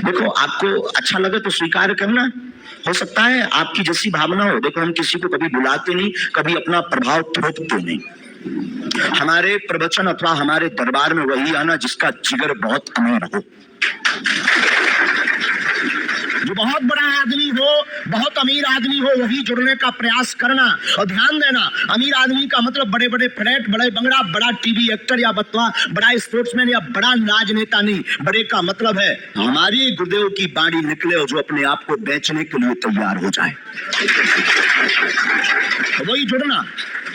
देखो, आपको अच्छा लगे तो स्वीकार करना। हो सकता है आपकी जैसी भावना हो। देखो, हम किसी को कभी बुलाते नहीं, कभी अपना प्रभाव थोपते नहीं। हमारे प्रवचन अथवा हमारे दरबार में वही आना जिसका जिगर बहुत अमीर हो, जो बहुत बड़ा आदमी हो, बहुत अमीर आदमी हो, वही जुड़ने का प्रयास करना। और ध्यान देना, अमीर आदमी का मतलब बड़े बड़े फ्लैट, बड़े बंगला, बड़ा टीवी एक्टर या बतवा, बड़ा स्पोर्ट्समैन या बड़ा राजनेता नहीं। बड़े का मतलब है हमारे गुरुदेव की बाणी निकले और जो अपने आप को बेचने के लिए तैयार हो जाए, वही जुड़ना।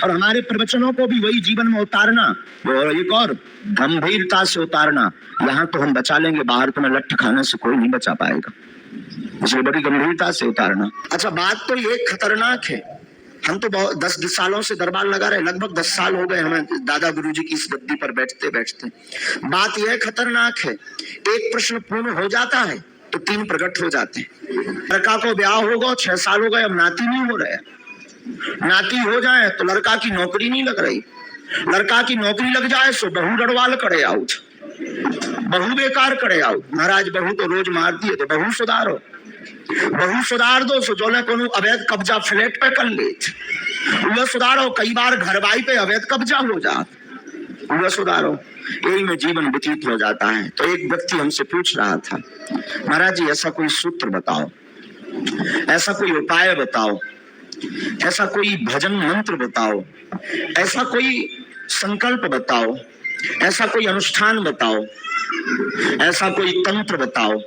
और हमारे प्रवचनों को भी वही जीवन में उतारना, और एक और गंभीरता से उतारना। यहाँ तो हम बचा लेंगे, बाहर तुम्हें लट्ठ खाने से कोई नहीं बचा पाएगा, इसलिए बड़ी गंभीरता से उतारना। अच्छा, बात तो ये खतरनाक है। हम तो बहुत 10 सालों से दरबार लगा रहे, लगभग 10 साल हो गए हमें दादा गुरुजी की इस गद्दी पर बैठते बैठते। बात यह खतरनाक है, एक प्रश्न पूर्ण हो जाता है तो 3 प्रकट हो जाते हैं। लड़का को ब्याह होगा, 6 साल हो गए, अब नाती नहीं हो रहे। नाती हो जाए तो लड़का की नौकरी नहीं लग रही, लड़का की नौकरी लग जाए तो बहू रड़वाल करे आउट, बहू बेकार करे आउट। महाराज, बहू तो रोज मार दिए तो बहू सुधारो, बहू सुधार दो सो जोले को अवैध कब्जा फ्लैट पे कर ले, वो सुधारो। कई बार घरवाई पे अवैध कब्जा हो जाता, वो सुधारो। यही में जीवन व्यतीत हो जाता है। तो एक व्यक्ति हमसे पूछ रहा था, महाराज जी ऐसा कोई सूत्र बताओ, ऐसा कोई उपाय बताओ, ऐसा कोई भजन मंत्र बताओ, ऐसा कोई संकल्प बताओ, ऐसा कोई अनुष्ठान बताओ, ऐसा कोई तंत्र बताओ,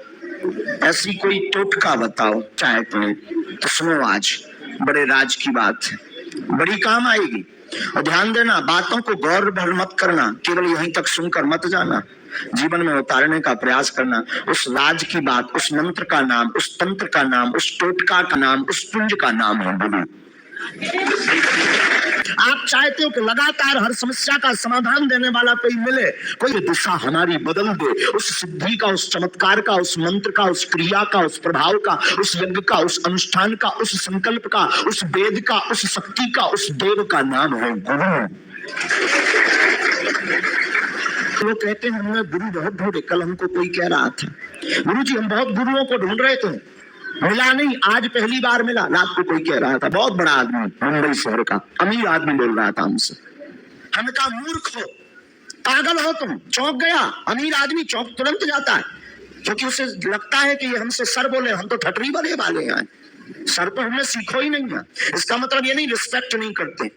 ऐसी कोई टोटका बताओ चाहे तो सुनो, आज बड़े राज की बात है, बड़ी काम आएगी। और ध्यान देना, बातों को गौर भर मत करना, केवल यहीं तक सुनकर मत जाना, जीवन में उतारने का प्रयास करना। उस राज की बात, उस मंत्र का नाम, उस तंत्र का नाम, उस टोटका का नाम, उस पुंज का नाम है गुरु। आप चाहते हो कि लगातार हर समस्या का समाधान देने वाला कोई मिले, कोई दिशा हमारी बदल दे, उस सिद्धि का, उस चमत्कार का, उस मंत्र का, उस क्रिया का, उस प्रभाव का, उस यज्ञ का, उस अनुष्ठान का, उस संकल्प का, उस वेद का, उस शक्ति का, उस देव का नाम है गुरु। वो कहते हैं हमने गुरु बहुत ढूंढे। कल हमको कोई कह रहा था, गुरु जी हम बहुत गुरुओं को ढूंढ रहे थे, मिला नहीं, आज पहली बार मिला। रात को कोई कह रहा था, बहुत बड़ा आदमी, मुंबई शहर का अमीर आदमी बोल रहा था हमसे। हमने कहा मूर्ख हो, पागल हो तुम, चौंक गया। अमीर आदमी चौंक तुरंत जाता है, क्योंकि उसे लगता है कि ये हमसे सर बोले, हम तो ठटरी बने वाले हैं, सर तो हमने सीखो ही नहीं है। इसका मतलब ये नहीं रिस्पेक्ट नहीं करते,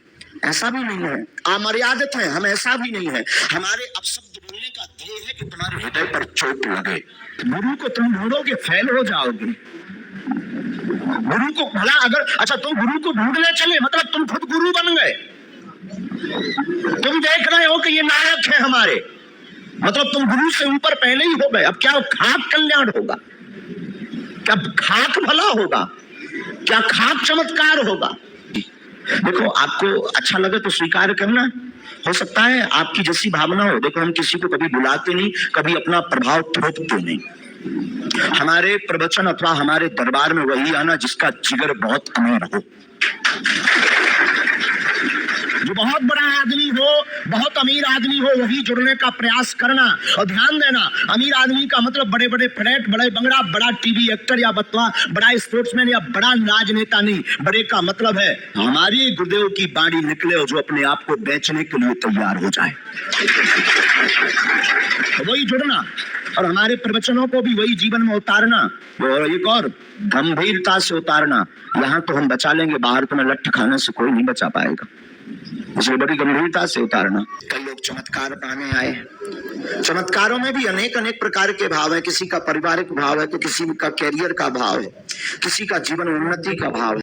ऐसा भी नहीं है, अमर्यादित है, हम ऐसा भी नहीं है। हमारे अपशब्द बोलने का ध्येय है कि तुम्हारे हृदय पर चोट लगे। गुरु को तुम ढूंढोगे फेल हो जाओगे। गुरु को भला अगर, अच्छा तुम गुरु को ढूंढने चले, मतलब तुम खुद गुरु बन गए। तुम देख रहे हो कि ये नायक है हमारे, मतलब तुम गुरु से ऊपर पहले ही हो गए। अब क्या खाक कल्याण होगा, क्या खाक भला होगा, क्या खाक चमत्कार होगा। देखो, आपको अच्छा लगे तो स्वीकार करना। हो सकता है आपकी जैसी भावना हो। देखो, हम किसी को कभी बुलाते नहीं, कभी अपना प्रभाव थोपते नहीं। हमारे प्रवचन अथवा हमारे दरबार में वही आना जिसका जिगर बहुत अमीर हो, जो बहुत बड़ा आदमी हो, बहुत अमीर आदमी हो, वही जुड़ने का प्रयास करना। और ध्यान देना, अमीर आदमी का मतलब बड़े बड़े फ्लैट, बड़े बंगला, बड़ा टीवी एक्टर या बतवा, बड़ा स्पोर्ट्समैन या बड़ा राजनेता नहीं। बड़े का मतलब है हमारे गुरुदेव की बाणी निकले और जो अपने आप को बेचने के लिए तैयार हो जाए, वही जुड़ना। और हमारे प्रवचनों को भी वही जीवन में उतारना, और एक और गंभीरता से उतारना। यहाँ तो हम बचा लेंगे, बाहर तुम्हें लट्ठ खाने से कोई नहीं बचा पाएगा, इसलिए बड़ी गंभीरता से उतारना। कई लोग चमत्कार पाने आए, चमत्कारों में भी अनेक अनेक प्रकार के भाव है। किसी का पारिवारिक भाव है, तो किसी का कैरियर का भाव है, किसी का जीवन उन्नति का भाव है।